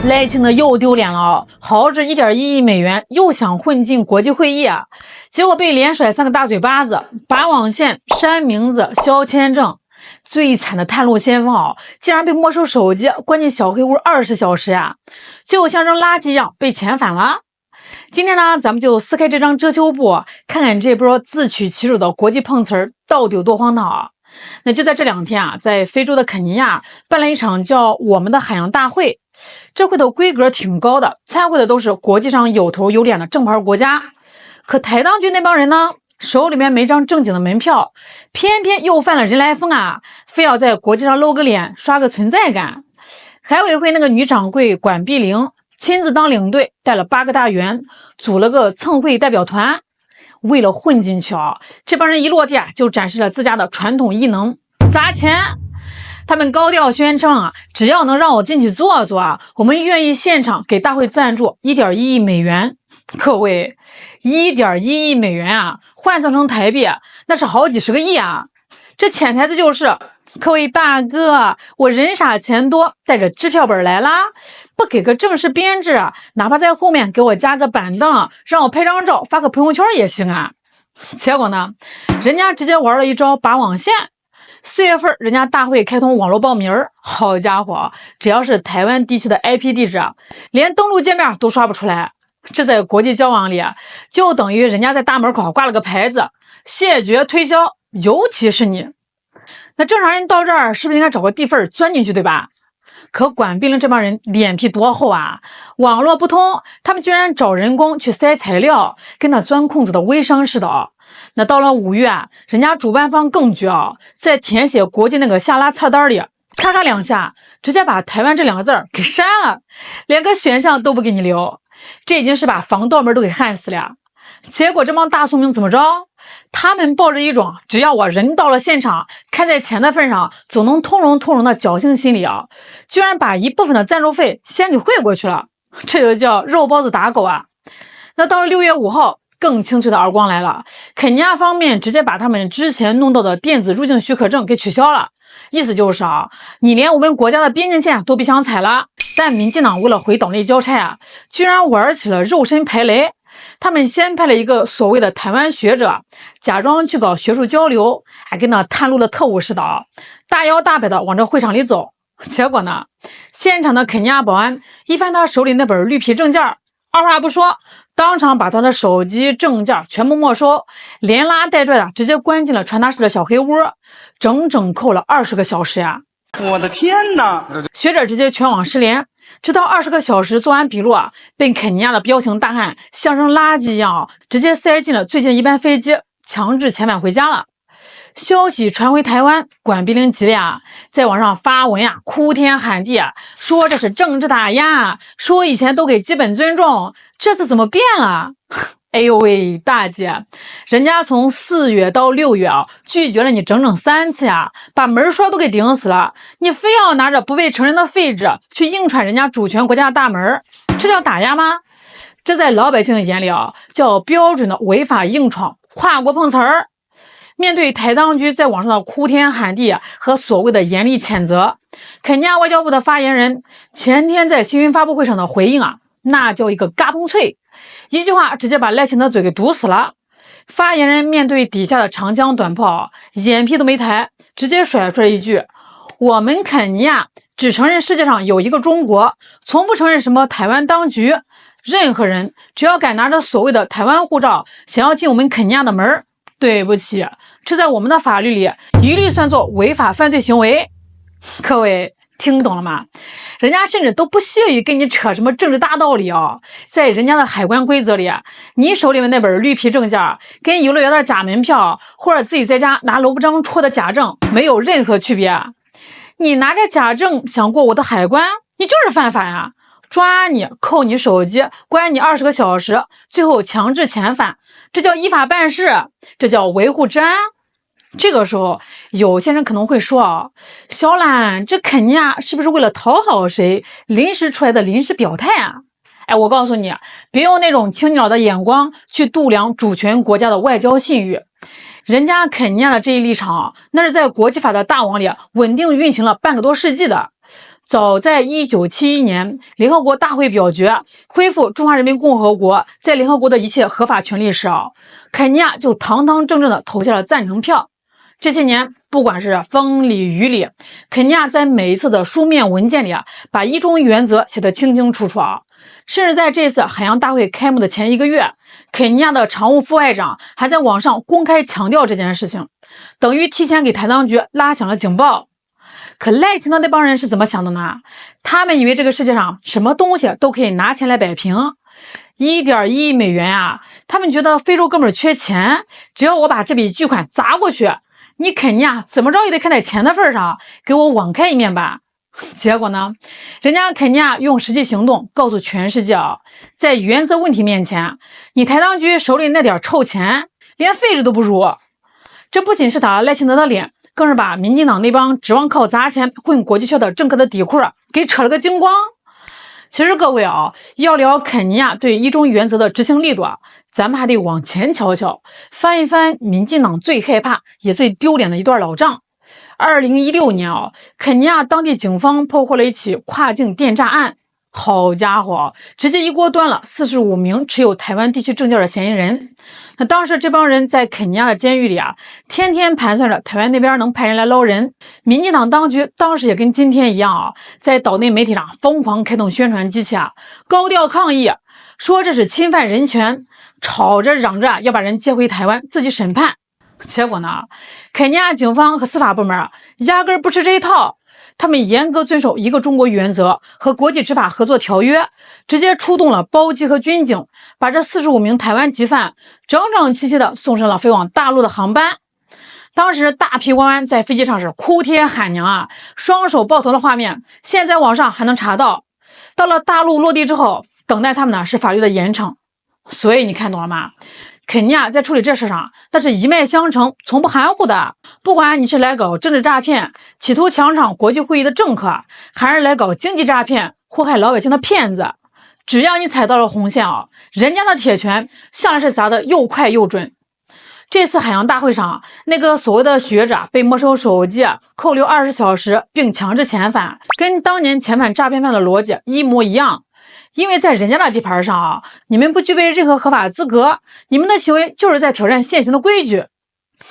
赖清德又丢脸了，豪掷1.1亿美元，又想混进国际会议啊，结果被连甩3个大嘴巴子，拔网线、删名字、销签证。最惨的探路先锋啊，竟然被没收手机，关进小黑屋20小时呀，就像扔垃圾一样被遣返了。今天呢，咱们就撕开这张遮羞布，看看这波自取其辱的国际碰瓷儿到底有多荒唐啊！那就在这2天啊，在非洲的肯尼亚办了一场叫我们的海洋大会，这会的规格挺高的，参会的都是国际上有头有脸的正牌国家。可台当局那帮人呢，手里面没张正经的门票，偏偏又犯了人来疯啊，非要在国际上露个脸，刷个存在感。海委会那个女掌柜管碧玲亲自当领队，带了8个大员，组了个蹭会代表团。为了混进去啊，这帮人一落地啊，就展示了自家的传统异能，砸钱。他们高调宣称啊，只要能让我进去坐坐啊，我们愿意现场给大会赞助1.1亿美元。各位，1.1亿美元啊，换算成台币，那是好几十个亿啊！这潜台词就是，各位大哥，我人傻钱多，带着支票本来啦，不给个正式编制啊，哪怕在后面给我加个板凳，让我拍张照发个朋友圈也行啊。结果呢，人家直接玩了一招拔网线。4月份人家大会开通网络报名，好家伙，只要是台湾地区的 IP 地址啊，连登录界面都刷不出来。这在国际交往里啊，就等于人家在大门口挂了个牌子，谢绝推销，尤其是你。那正常人到这儿是不是应该找个地缝钻进去，对吧？可管碧玲这帮人脸皮多厚啊，网络不通，他们居然找人工去塞材料，跟那钻空子的微商似的啊。那到了5月啊，人家主办方更绝啊，在填写国际那个下拉菜单里，咔咔2下，直接把台湾这2个字给删了，连个选项都不给你留。这已经是把防盗门都给焊死了。结果这帮大聪明怎么着？他们抱着一种只要我人到了现场，看在钱的份上，总能通融的侥幸心理啊，居然把一部分的赞助费先给汇过去了，这就叫肉包子打狗啊！那到了6月5号，更清脆的耳光来了，肯尼亚方面直接把他们之前弄到的电子入境许可证给取消了，意思就是啊，你连我们国家的边境线都别想踩了。但民进党为了回岛内交差啊，居然玩起了肉身排雷。他们先派了一个所谓的台湾学者，假装去搞学术交流，还跟那探路的特务似的啊，大摇大摆的往这会场里走。结果呢，现场的肯尼亚保安一翻他手里那本绿皮证件，二话不说，当场把他的手机证件全部没收，连拉带拽的直接关进了传达室的小黑屋，整整扣了20个小时呀！我的天哪！学者直接全网失联，直到20个小时做完笔录啊，被肯尼亚的彪形大汉像扔垃圾一样直接塞进了最近一班飞机，强制遣返回家了。消息传回台湾，管碧玲急了啊，在网上发文啊，哭天喊地啊，说这是政治打压，说以前都给基本尊重，这次怎么变了？哎呦喂，大姐，人家从4月到6月啊，拒绝了你整整3次呀，把门栓都给顶死了，你非要拿着不被承认的废纸去硬闯人家主权国家的大门，这叫打压吗？这在老百姓的眼里啊，叫标准的违法硬闯、跨国碰瓷儿。面对台当局在网上的哭天喊地和所谓的严厉谴责，肯尼亚外交部的发言人前天在新闻发布会上的回应啊，那叫一个嘎嘣脆，一句话直接把赖清德嘴给堵死了。发言人面对底下的长枪短炮，眼皮都没抬，直接甩出来一句：我们肯尼亚只承认世界上有一个中国，从不承认什么台湾当局。任何人只要敢拿着所谓的台湾护照想要进我们肯尼亚的门，对不起，这在我们的法律里一律算作违法犯罪行为。各位听懂了吗？人家甚至都不屑于跟你扯什么政治大道理啊，在人家的海关规则里，你手里面那本绿皮证件跟游乐园的假门票或者自己在家拿楼章戳的假证没有任何区别。你拿着假证想过我的海关，你就是犯法呀！抓你，扣你手机，关你20个小时，最后强制遣返，这叫依法办事，这叫维护治安。这个时候，有些人可能会说啊，小兰，这肯尼亚是不是为了讨好谁临时出来的临时表态啊？哎，我告诉你，别用那种青鸟的眼光去度量主权国家的外交信誉。人家肯尼亚的这一立场，那是在国际法的大网里稳定运行了半个多世纪的。早在1971年，联合国大会表决恢复中华人民共和国在联合国的一切合法权利时肯尼亚就堂堂正正的投下了赞成票。这些年，不管是风里雨里，肯尼亚在每一次的书面文件里把一中原则写得清清楚楚甚至在这次海洋大会开幕的前1个月，肯尼亚的常务副外长还在网上公开强调这件事情，等于提前给台当局拉响了警报。可赖清德那帮人是怎么想的呢？他们以为这个世界上什么东西都可以拿钱来摆平，1.1亿美元他们觉得非洲哥们儿缺钱，只要我把这笔巨款砸过去，你肯尼亚怎么着也得看在钱的份上给我网开一面吧。结果呢，人家肯尼亚用实际行动告诉全世界在原则问题面前，你台当局手里那点臭钱连废纸都不如。这不仅是打了赖清德的脸，更是把民进党那帮指望靠砸钱混国际圈的政客的底裤给扯了个精光。其实各位要聊肯尼亚对一中原则的执行力度咱们还得往前瞧瞧，翻一翻民进党最害怕也最丢脸的一段老账。2016年肯尼亚当地警方破获了一起跨境电诈案，好家伙，直接一锅端了45名持有台湾地区证件的嫌疑人。那当时这帮人在肯尼亚的监狱里天天盘算着台湾那边能派人来捞人。民进党当局当时也跟今天一样在岛内媒体上疯狂开动宣传机器高调抗议，说这是侵犯人权，吵着嚷着要把人接回台湾自己审判。结果呢，肯尼亚警方和司法部门压根不吃这一套，他们严格遵守一个中国原则和国际执法合作条约，直接出动了包机和军警，把这45名台湾籍犯整整齐齐的送上了飞往大陆的航班。当时大批湾湾在飞机上是哭天喊娘双手抱头的画面，现在网上还能查到。到了大陆落地之后，等待他们呢是法律的严惩。所以你看懂了吗？肯尼亚在处理这事上，那是一脉相承，从不含糊的。不管你是来搞政治诈骗，企图强闯国际会议的政客，还是来搞经济诈骗，祸害老百姓的骗子，只要你踩到了红线人家的铁拳向来是砸得又快又准。这次海洋大会上，那个所谓的学者被没收手机、扣留20小时，并强制遣返，跟当年遣返诈骗犯的逻辑一模一样。因为在人家的地盘上你们不具备任何合法资格，你们的行为就是在挑战现行的规矩。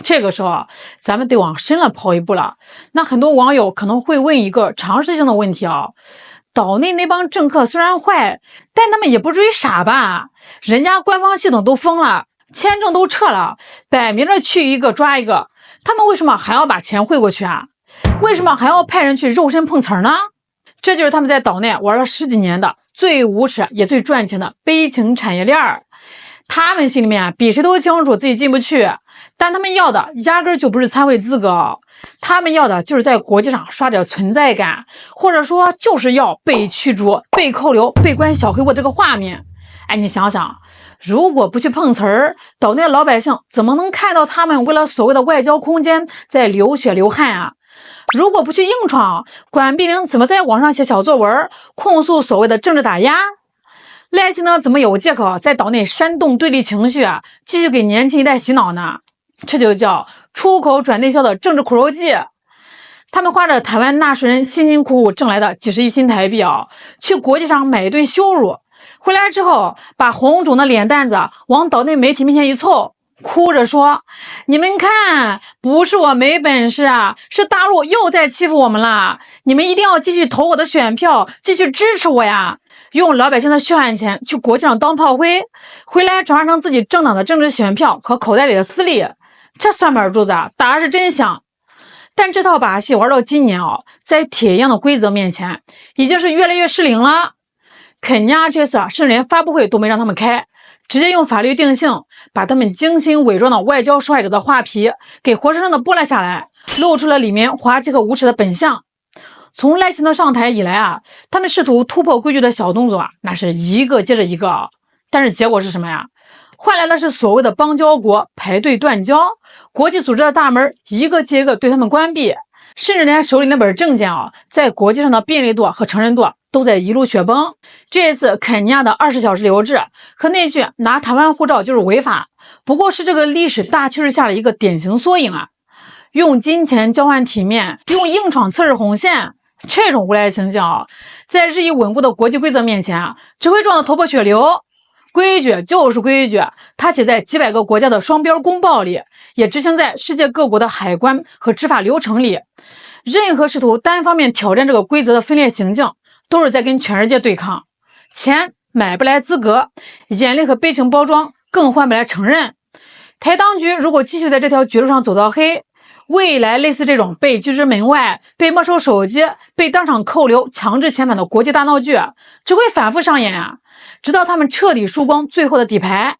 这个时候咱们得往深了跑一步了。那很多网友可能会问一个常识性的问题岛内那帮政客虽然坏，但他们也不至于傻吧？人家官方系统都封了，签证都撤了，摆明着去一个抓一个，他们为什么还要把钱汇过去为什么还要派人去肉身碰瓷儿呢？这就是他们在岛内玩了10几年的最无耻也最赚钱的悲情产业链他们心里面比谁都清楚自己进不去，但他们要的压根就不是参会资格，他们要的就是在国际上刷点存在感，或者说就是要被驱逐、被扣留、被关小黑屋这个画面。你想想，如果不去碰瓷儿，岛内的老百姓怎么能看到他们为了所谓的外交空间在流血流汗如果不去硬闯，管碧玲怎么在网上写小作文控诉所谓的政治打压？赖清德怎么有借口在岛内煽动对立情绪继续给年轻一代洗脑呢？这就叫出口转内销的政治苦肉计。他们花着台湾纳税人辛辛苦苦挣来的几十亿新台币去国际上买一顿羞辱，回来之后把红肿的脸蛋子往岛内媒体面前一凑，哭着说，你们看，不是我没本事是大陆又在欺负我们了，你们一定要继续投我的选票，继续支持我呀，用老百姓的血汗钱去国际上当炮灰，回来转换成自己政党的政治选票和口袋里的私利，这算盘珠子打的是真响。但这套把戏玩到今年在铁一样的规则面前已经是越来越失灵了。肯尼亚这次甚至连发布会都没让他们开，直接用法律定性，把他们精心伪装的外交受害者的画皮给活生生的剥了下来，露出了里面滑稽和无耻的本相。从赖清德上台以来他们试图突破规矩的小动作那是一个接着一个但是结果是什么呀？换来的是所谓的邦交国排队断交，国际组织的大门一个接一个对他们关闭，甚至连手里那本证件在国际上的便利度和承认度都在一路雪崩。这一次肯尼亚的20小时留置和那句拿台湾护照就是违法，不过是这个历史大趋势下的一个典型缩影用金钱交换体面，用硬闯测试红线，这种无赖形象在日益稳固的国际规则面前只会撞得头破血流。规矩就是规矩，它写在几百个国家的双边公报里，也执行在世界各国的海关和执法流程里。任何试图单方面挑战这个规则的分裂行径，都是在跟全世界对抗。钱买不来资格，眼泪和悲情包装更换不来承认。台当局如果继续在这条绝路上走到黑，未来类似这种被拒之门外、被没收手机、被当场扣留、强制遣返的国际大闹剧，只会反复上演啊，直到他们彻底输光最后的底牌。